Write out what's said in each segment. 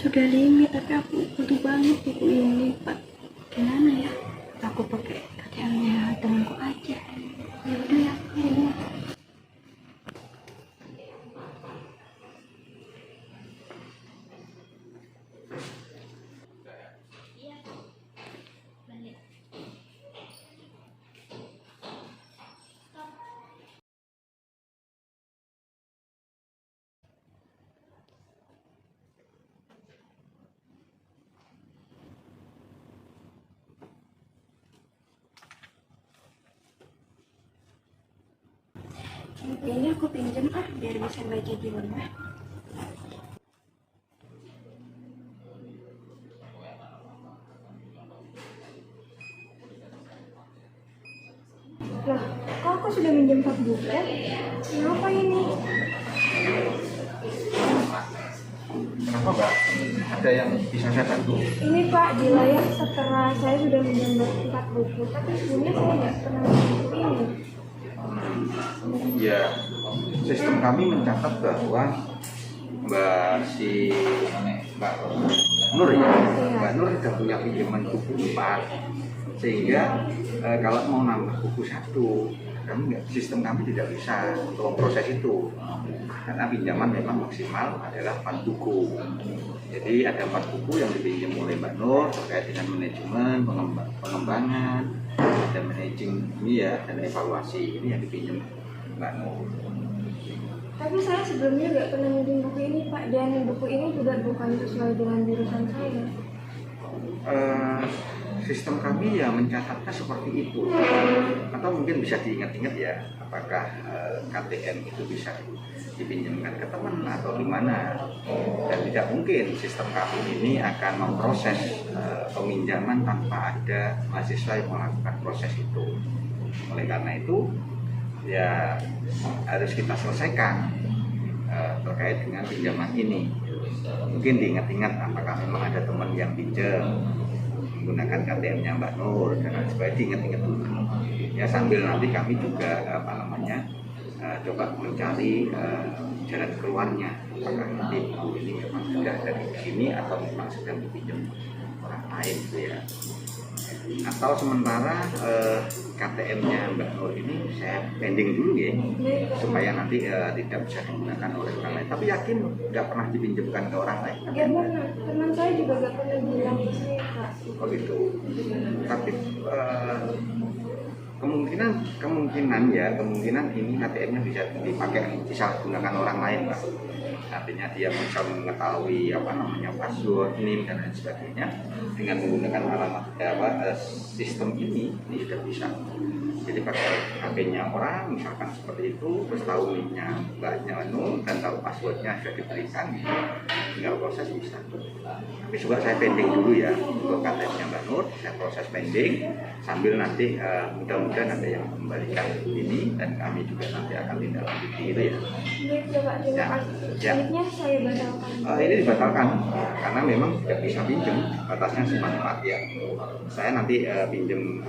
sudah limit, tapi aku butuh banget buku ini Pak. Gimana ya? Aku pakai KTM-nya temanku aja. Ya udah ya, ini. Ini aku pinjam biar bisa baca di rumah. Lah, kok aku sudah minjem 4 buku? Kenapa ini? Kenapa Mbak? Ada yang bisa saya bantu? Ini Pak, di layar setelah saya sudah minjem 4 buku, tapi sebenarnya saya nggak pernah minjem buku ini. Ya, sistem kami mencatat bahwa Mbak Nur ya, Mbak Nur sudah punya pinjaman buku 4, sehingga kalau mau nambah buku 1, sistem kami tidak bisa untuk proses itu, karena pinjaman memang maksimal adalah 4 buku. Jadi ada 4 buku yang dipinjam oleh Mbak Nur terkait dengan manajemen, pengembangan, dan managing ini ya, dan evaluasi ini yang dipinjam Mbak Nur. Tapi saya sebelumnya nggak pernah minjem buku ini Pak, dan buku ini juga bukan sesuai dengan jurusan saya. Sistem kami ya mencatatnya seperti itu, atau mungkin bisa diingat-ingat ya, apakah KTM itu bisa dipinjamkan ke teman atau gimana. Dan tidak mungkin sistem kami ini akan memproses peminjaman tanpa ada mahasiswa yang melakukan proses itu. Oleh karena itu ya harus kita selesaikan terkait dengan pinjaman ini. Mungkin diingat-ingat apakah memang ada teman yang pinjam menggunakan KTM-nya Mbak Nur, dan supaya diingat-ingat dulu. Ya sambil nanti kami juga coba mencari jalan keluarnya, apakah nanti buku ini memang sudah ada di sini atau memang sedang dipinjam orang lain gitu ya. Atau sementara KTM-nya Mbak Nur ini saya pending dulu ya, supaya nanti tidak bisa digunakan oleh orang lain. Tapi yakin nggak pernah dipinjamkan ke orang lain? Ya benar, teman saya juga nggak pernah bilang ke saya Pak. Oh gitu. Tapi kemungkinan ini KTM-nya bisa dipakai, bisa digunakan orang lain Pak. Artinya dia bisa mengetahui password, NIM dan lain sebagainya dengan menggunakan alamat sistem ini sudah bisa. Jadi pakai HP-nya orang misalkan seperti itu, terus tahu NIM-nya Mbaknya dan tahu passwordnya sudah diberikan, tinggal proses bisa. Tapi juga saya pending dulu ya untuk KTM-nya Mbak Nur, saya proses pending sambil nanti mudah-mudahan ada yang kembalikan ini, dan kami juga nanti akan tindak lanjuti itu ya. Ya. Selanjutnya saya batalkan. Ini dibatalkan karena memang tidak bisa pinjam, batasnya cuma 4 ya. Saya nanti pinjam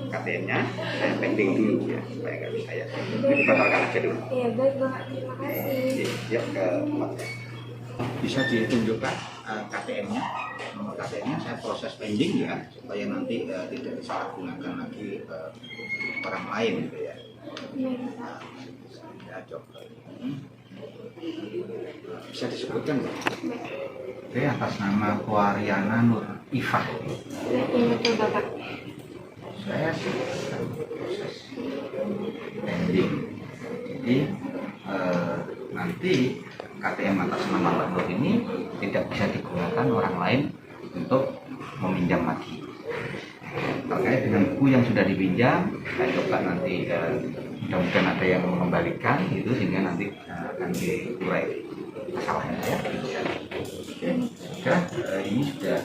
KTM-nya, saya pending dulu ya supaya nggak bisa ya. Ini dibatalkan aja dulu. Iya baik Pak, terima kasih. Ya ke tempatnya. Bisa ditunjukkan KTM-nya, nomor KTM-nya saya proses pending ya supaya nanti tidak disalahgunakan lagi orang lain gitu ya. Iya. Ya coba. Bisa disebutkan Mbak? Oke, atas nama Kuariana Nur Ifah. Ini coba Pak. Saya proses pending. Jadi nanti KTM atas nama Mbak Nur ini tidak bisa digunakan orang lain untuk meminjam lagi. Terkait dengan buku yang sudah dipinjam, saya coba nanti mudah-mudahan ada yang mengembalikan itu, sehingga nanti akan diurai masalahnya ya. Ini sudah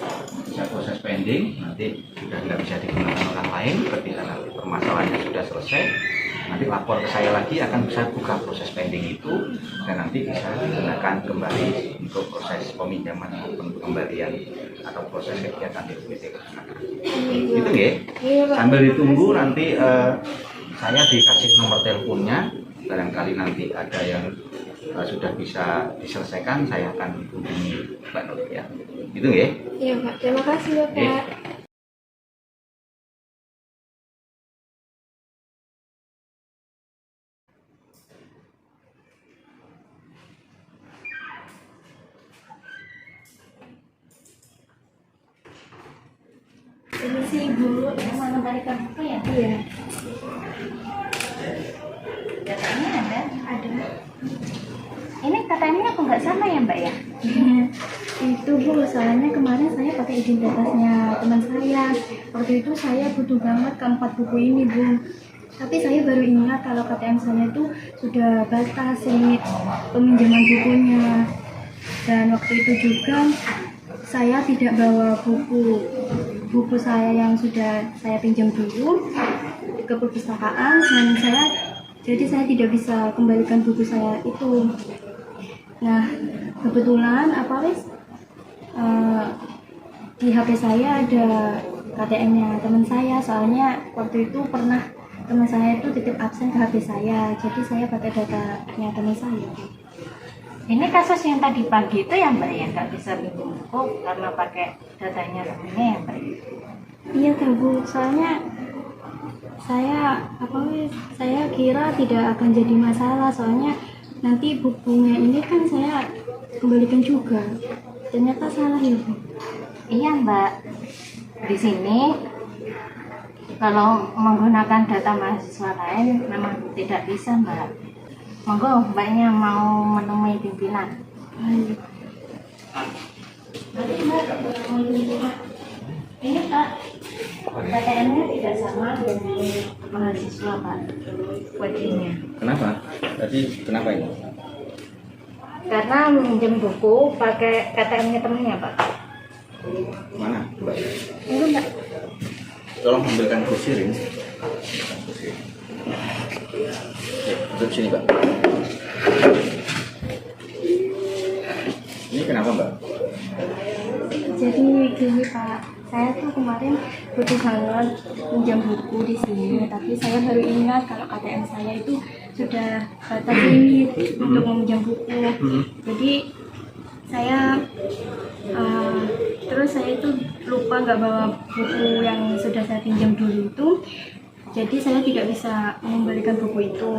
bisa proses pending, nanti sudah tidak bisa digunakan orang lain. Ketika nanti permasalahannya sudah selesai, nanti lapor ke saya lagi, akan bisa buka proses pending itu, dan nanti bisa digunakan kembali untuk proses peminjaman maupun pengembalian atau proses kegiatan di UPT. Gitu ya. Sambil ditunggu nanti saya dikasih nomor teleponnya, barangkali nanti ada yang sudah bisa diselesaikan, saya akan hubungi Mbak Nur ya. Gitu ya? Iya Pak, terima kasih ya Pak. Ini sih Ibu, Mau mengembalikan buku ya? iya Datanya ada. ada. Ini KTM-nya kok nggak sama ya Mbak ya? Itu Bu, soalnya kemarin saya pakai identitasnya teman saya. Waktu itu saya butuh banget keempat buku ini Bu. Tapi saya baru ingat kalau KTM saya itu sudah batas limit peminjaman bukunya. Dan waktu itu juga saya tidak bawa buku saya yang sudah saya pinjam dulu ke perpustakaan, dan jadi saya tidak bisa kembalikan buku saya itu. Nah, kebetulan di HP saya ada KTM-nya teman saya, soalnya waktu itu pernah teman saya itu titip absen ke HP saya, jadi saya pakai datanya teman saya. Ini kasus yang tadi pagi itu ya Mbak ya, nggak bisa pinjam buku karena pakai datanya temennya ya Mbak? Iya kan Bu, soalnya saya kira tidak akan jadi masalah, soalnya nanti bukunya ini kan saya kembalikan juga. Ternyata salah ya Bu. Iya Mbak, di sini kalau menggunakan data mahasiswa lain memang tidak bisa Mbak. Monggo Mbaknya mau menemui pimpinan. Baik. Ini Pak, KTM-nya tidak sama dengan mahasiswa Pak, wajibnya. Kenapa? Tadi kenapa ini? Karena minjem buku pakai KTM-nya temennya Pak. Mana? Mbak? Itu Mbak. Tolong ambilkan kursi ini. Kursi. Duduk sini Mbak. Ini kenapa Mbak? Jadi gini Pak, saya tuh kemarin butuh banget pinjam buku di sini, tapi saya baru ingat kalau KTM saya itu sudah batas limit untuk meminjam buku. Jadi terus saya itu lupa nggak bawa buku yang sudah saya pinjam dulu itu, jadi saya tidak bisa mengembalikan buku itu.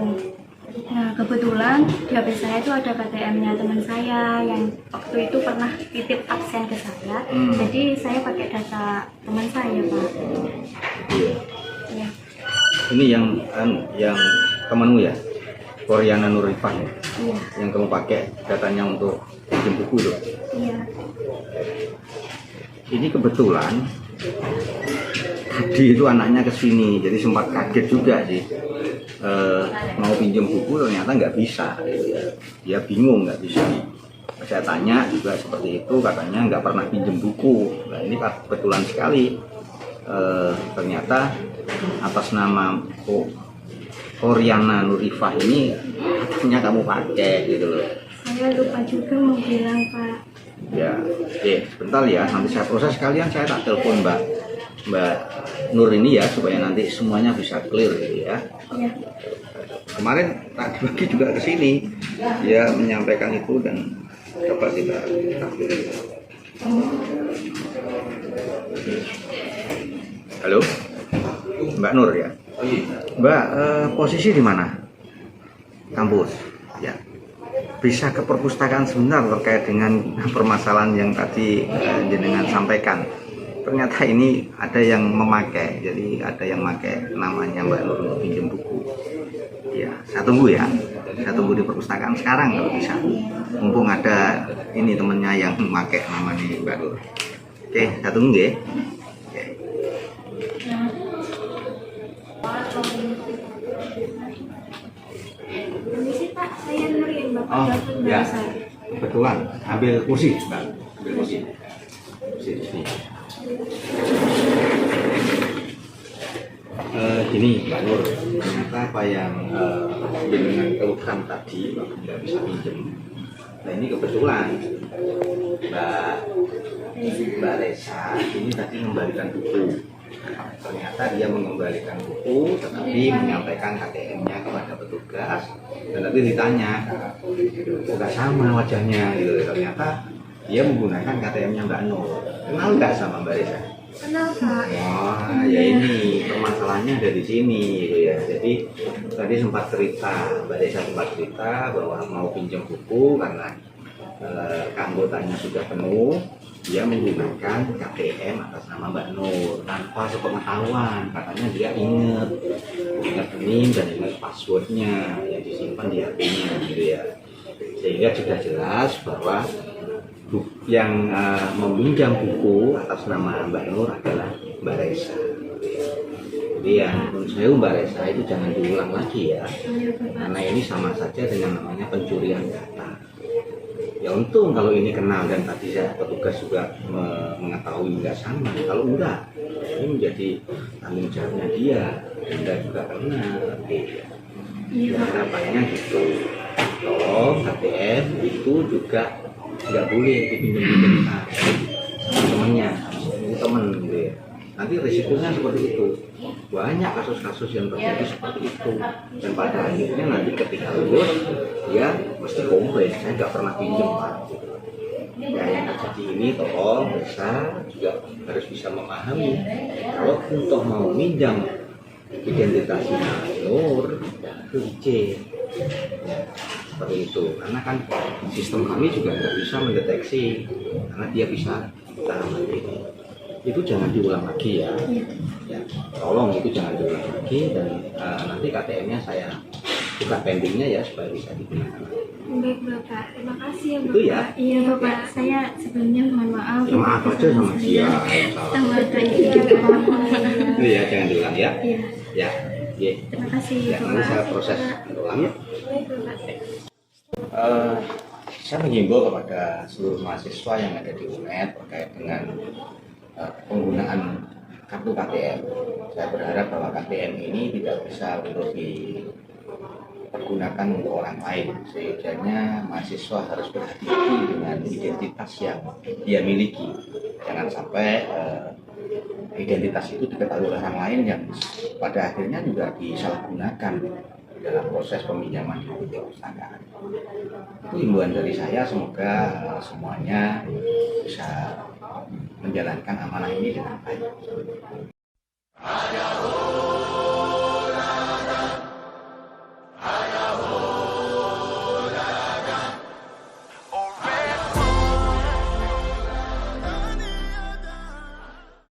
Nah, kebetulan di HP saya itu ada KTM-nya teman saya yang waktu itu pernah titip absen ke saya. Jadi saya pakai data teman saya, Pak. Ya. Ini yang temanmu ya? Koryana Nurifah ya? Iya. Yang kamu pakai datanya untuk pinjam buku itu? Iya. Ini kebetulan Budi itu anaknya kesini, jadi sempat kaget juga sih. Mau pinjam buku ternyata nggak bisa, dia bingung nggak bisa. Saya tanya juga seperti itu, katanya nggak pernah pinjam buku. Nah ini kebetulan sekali, ternyata atas nama Koryana Nurifah ini punya kamu pakai gitu loh. Saya lupa juga mau bilang, Pak. Ya, sebentar ya, nanti saya proses sekalian, saya tak telepon Mbak Nur ini ya, supaya nanti semuanya bisa clear gitu ya. Iya. Kemarin tadi pagi juga ke sini, dia menyampaikan itu dan coba kita tampil. Halo, Mbak Nur ya. Mbak, posisi di mana? Kampus. Ya. Bisa ke perpustakaan sebentar terkait dengan permasalahan yang tadi jenengan sampaikan. Ternyata ini ada yang memakai, jadi ada yang memakai namanya Mbak Nur untuk pinjam buku. Ya, saya tunggu ya. Saya tunggu di perpustakaan sekarang kalau bisa. Mumpung ada ini temennya yang memakai namanya Mbak Nur. Oke, saya tunggu ya. Oke. Permisi Pak, saya Nurin, Bapak Oh, telepon ya. barusan. Kebetulan. Ambil kursi, Mbak. Ambil kursi. Kursi di sini. Gini Mbak Nur, ternyata apa yang dengan keluhan tadi nggak bisa pinjam. Nah ini kebetulan Mbak Resa ini tadi mengembalikan buku. Ternyata dia mengembalikan buku, tetapi menyampaikan KTM-nya kepada petugas, dan nanti ditanya, nggak sama wajahnya gitu. Ternyata dia menggunakan KTM-nya Mbak Nur. Kenal nggak sama Mbak Reza? Kenal Pak. Wah, ya ini permasalahannya ada di sini gitu ya. Jadi tadi sempat cerita, Mbak Desa sempat cerita bahwa mau pinjam buku karena keanggotanya sudah penuh, dia menggunakan KTM atas nama Mbak Nur tanpa sepengetahuan. Katanya dia ingat NIM dan ingat passwordnya yang disimpan di HP-nya gitu ya. Sehingga sudah jelas bahwa yang meminjam buku atas nama Mbak Nur adalah Mbak Reza. Jadi yang menurut saya Mbak Reza itu jangan diulang lagi ya, karena ini sama saja dengan namanya pencurian data. Ya untung kalau ini kenal dan tadi saya petugas juga mengetahui nggak sama. Kalau enggak, ini menjadi tanggung jawabnya dia, dan juga kena. Ya, harapannya gitu. Tolong KTM itu juga nggak boleh dipinjam-pinjamkan sama temennya, ini temen gitu ya. Nanti risikonya seperti itu. Banyak kasus-kasus yang terjadi seperti itu, dan pada akhirnya nanti ketika lulus dia mesti komplain, saya nggak pernah pinjam Pak. Ya, yang terjadi ini tolong bisa juga harus bisa memahami kalau untuk mau minjam identitasnya Nur, ya itu izin. Ya, seperti itu, karena kan sistem kami juga nggak bisa mendeteksi, karena dia bisa secara mandiri. Itu jangan diulang lagi ya. Ya, tolong itu jangan diulang lagi, dan nanti KTM-nya saya buka pendingnya ya supaya bisa digunakan. Baik Bapak, terima kasih ya Bapak. Itu ya. Iya Bapak, saya sebelumnya mohon maaf. Ya, maaf aja sama dia. Sama Bapak. Itu ya, jangan diulang ya. Iya. Ya, ya. Terima kasih Ya, nanti saya proses ulang ya. Baik Bapak. Saya menghimbau kepada seluruh mahasiswa yang ada di UNED terkait dengan penggunaan kartu KTM. Saya berharap bahwa KTM ini tidak bisa untuk dipergunakan untuk orang lain. Sehingga mahasiswa harus berhati-hati dengan identitas yang dia miliki. Jangan sampai identitas itu diketahui orang lain yang pada akhirnya juga disalahgunakan dalam proses peminjaman di perpustakaan. Itu himbauan dari saya, semoga semuanya bisa menjalankan amanah ini dengan baik.